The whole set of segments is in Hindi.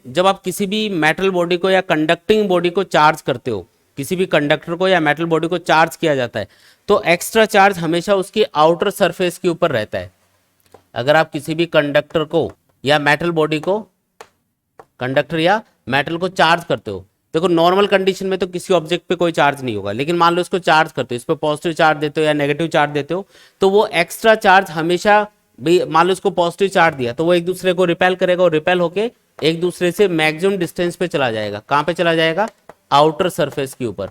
जब आप किसी भी मेटल बॉडी को या कंडक्टिंग बॉडी को चार्ज करते हो, किसी भी कंडक्टर को या मेटल बॉडी को चार्ज किया जाता है, तो एक्स्ट्रा चार्ज हमेशा उसकी आउटर सरफेस के ऊपर रहता है। अगर आप किसी भी कंडक्टर को या मेटल बॉडी को, कंडक्टर या मेटल को चार्ज करते हो, देखो नॉर्मल कंडीशन में तो किसी ऑब्जेक्ट पे कोई चार्ज नहीं होगा, लेकिन मान लो इसको चार्ज करते हो, इस पर पॉजिटिव चार्ज देते हो या नेगेटिव चार्ज देते हो, तो वो एक्स्ट्रा चार्ज हमेशा भी, मान लो इसको पॉजिटिव चार्ज दिया तो वो एक दूसरे को रिपेल करेगा और रिपेल होके एक दूसरे से मैक्सिमम डिस्टेंस पे चला जाएगा। कहाँ पे चला जाएगा? आउटर सरफेस के ऊपर।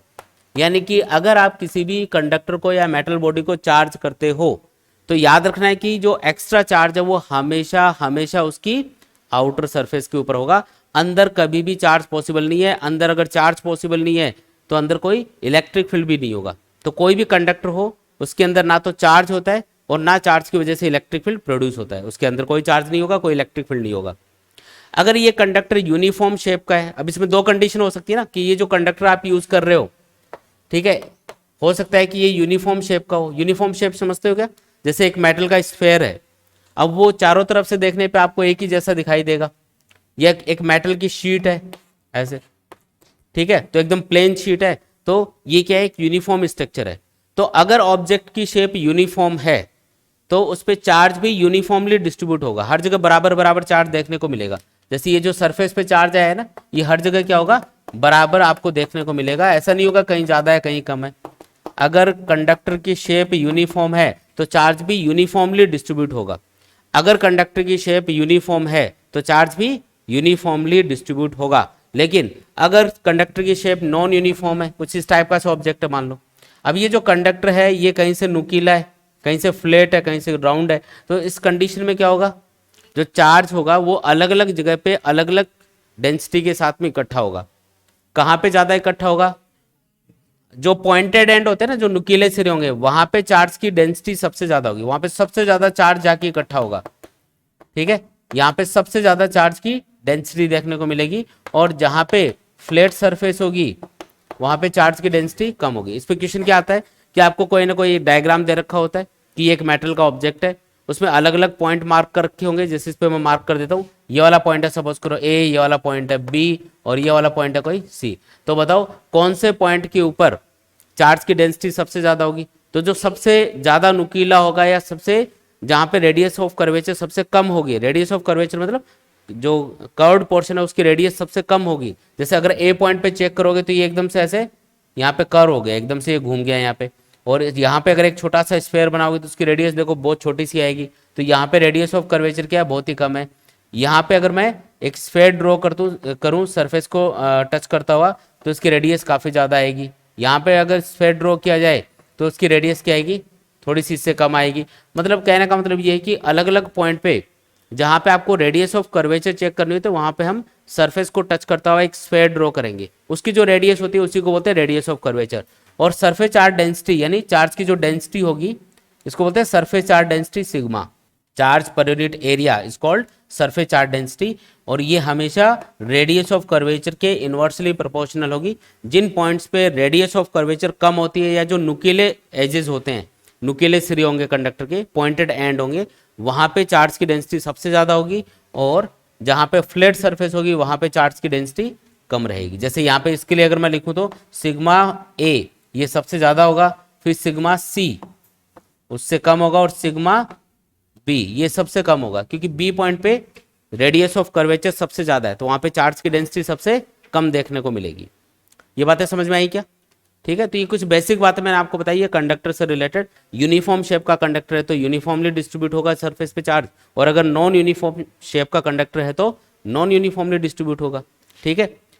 यानी कि अगर आप किसी भी कंडक्टर को या मेटल बॉडी को चार्ज करते हो तो याद रखना है कि जो एक्स्ट्रा चार्ज है वो हमेशा हमेशा उसकी आउटर सरफेस के ऊपर होगा। अंदर कभी भी चार्ज पॉसिबल नहीं है। अंदर अगर चार्ज पॉसिबल नहीं है तो अंदर कोई इलेक्ट्रिक फील्ड भी नहीं होगा। तो कोई भी कंडक्टर हो उसके अंदर ना तो चार्ज होता है और ना चार्ज की वजह से इलेक्ट्रिक फील्ड प्रोड्यूस होता है। उसके अंदर कोई चार्ज नहीं होगा, कोई इलेक्ट्रिक फील्ड नहीं होगा। अगर ये कंडक्टर यूनिफॉर्म शेप का है, अब इसमें दो कंडीशन हो सकती है ना, कि ये जो कंडक्टर आप यूज कर रहे हो, ठीक है, हो सकता है कि ये यूनिफॉर्म शेप का हो। यूनिफॉर्म शेप समझते हो क्या? जैसे एक मेटल का स्फेयर है, अब वो चारों तरफ से देखने पे आपको एक ही जैसा दिखाई देगा। ये एक मेटल की शीट है ऐसे, ठीक है, तो एकदम प्लेन शीट है, तो ये क्या है? एक यूनिफॉर्म स्ट्रक्चर है। तो अगर ऑब्जेक्ट की शेप यूनिफॉर्म है तो उस पर चार्ज भी यूनिफॉर्मली डिस्ट्रीब्यूट होगा, हर जगह बराबर बराबर चार्ज देखने को मिलेगा। जैसे ये जो सरफेस पे चार्ज आया है ना, ये हर जगह क्या होगा? बराबर आपको देखने को मिलेगा। ऐसा नहीं होगा कहीं ज्यादा है कहीं कम है। अगर कंडक्टर की शेप यूनिफॉर्म है तो चार्ज भी यूनिफॉर्मली डिस्ट्रीब्यूट होगा। अगर कंडक्टर की शेप यूनिफॉर्म है तो चार्ज भी यूनिफॉर्मली डिस्ट्रीब्यूट होगा। लेकिन अगर कंडक्टर की शेप नॉन यूनिफॉर्म है, कुछ इस टाइप का ऑब्जेक्ट है मान लो, अब ये जो कंडक्टर है ये कहीं से नुकीला है, कहीं से फ्लैट है, कहीं से राउंड है, तो इस कंडीशन में क्या होगा? जो चार्ज होगा वो अलग अलग जगह पे अलग अलग डेंसिटी के साथ में इकट्ठा होगा। कहाँ पे ज्यादा इकट्ठा होगा? जो पॉइंटेड एंड होते हैं ना, जो नुकीले सिरे होंगे, वहां पे चार्ज की डेंसिटी सबसे ज्यादा होगी, वहां पे सबसे ज्यादा चार्ज जाके इकट्ठा होगा। ठीक है, यहाँ पे सबसे ज्यादा चार्ज की डेंसिटी देखने को मिलेगी, और जहां पे फ्लैट सरफेस होगी वहां पे चार्ज की डेंसिटी कम होगी। इस पे क्वेश्चन क्या आता है कि आपको कोई ना कोई डायग्राम दे रखा होता है कि एक मेटल का ऑब्जेक्ट है, उसमें अलग अलग पॉइंट मार्क कर रखे होंगे। जैसे इस पे मैं मार्क कर देता हूँ, ये वाला पॉइंट है सपोज करो ए, ये वाला पॉइंट है बी, और ये वाला पॉइंट है कोई सी। तो बताओ कौन से पॉइंट के ऊपर चार्ज की डेंसिटी सबसे ज्यादा होगी? तो जो सबसे ज्यादा नुकीला होगा या सबसे जहां पे रेडियस ऑफ कर्वेचर सबसे कम होगी, रेडियस ऑफ कर्वेचर मतलब जो कर्व्ड पोर्शन है उसकी रेडियस सबसे कम होगी। जैसे अगर ए पॉइंट पे चेक करोगे तो ये एकदम से ऐसे यहाँ पे कर्व हो गया, एकदम से ये घूम गया यहाँ पे। और यहाँ पे अगर एक छोटा सा स्फेयर बनाओगे तो उसकी रेडियस देखो बहुत छोटी सी आएगी। तो यहाँ पे रेडियस ऑफ कर्वेचर क्या है? बहुत ही कम है। यहाँ पे अगर मैं एक स्फेयर ड्रॉ करूँ सरफेस को टच करता हुआ तो इसकी रेडियस काफ़ी ज़्यादा आएगी। यहाँ पे अगर स्फेयर ड्रॉ किया जाए तो उसकी रेडियस क्या आएगी? थोड़ी सी इससे कम आएगी। मतलब कहने का मतलब ये है कि अलग अलग पॉइंट पे जहाँ पे आपको रेडियस ऑफ कर्वेचर चेक करनी है तो वहाँ पे हम सरफेस को टच करता हुआ एक स्फेयर ड्रॉ करेंगे, उसकी जो रेडियस होती है उसी को बोलते हैं रेडियस ऑफ कर्वेचर। और सरफेस चार्ज डेंसिटी यानी चार्ज की जो डेंसिटी होगी इसको बोलते हैं surface charge density sigma. Charge per unit area is called surface charge density, और ये हमेशा रेडियस ऑफ कर्वेचर के इनवर्सली प्रोपोर्शनल होगी। जिन पॉइंट्स पे रेडियस ऑफ कर्वेचर कम होती है या जो नुकीले एजेस होते हैं, नुकीले सिरे होंगे कंडक्टर के, पॉइंटेड एंड होंगे, वहां पे चार्ज की डेंसिटी सबसे ज्यादा होगी, और जहां पे फ्लैट सरफेस होगी वहां पे चार्ज की डेंसिटी कम रहेगी। जैसे यहाँ पे इसके लिए अगर मैं लिखूं तो सिग्मा ए ये सबसे ज्यादा होगा, फिर सिग्मा सी उससे कम होगा, और सिग्मा बी ये सबसे कम होगा, क्योंकि बी पॉइंट पे रेडियस ऑफ कर्वेचर सबसे ज्यादा है तो वहां पे चार्ज की डेंसिटी सबसे कम देखने को मिलेगी। ये बातें समझ में आई क्या? ठीक है, तो ये कुछ बेसिक बातें मैंने आपको बताई है कंडक्टर से रिलेटेड। यूनिफॉर्म शेप का कंडक्टर है तो यूनिफॉर्मली डिस्ट्रीब्यूट होगा सरफेस पे चार्ज, और अगर नॉन यूनिफॉर्म शेप का कंडक्टर है तो नॉन यूनिफॉर्मली डिस्ट्रीब्यूट होगा। ठीक है,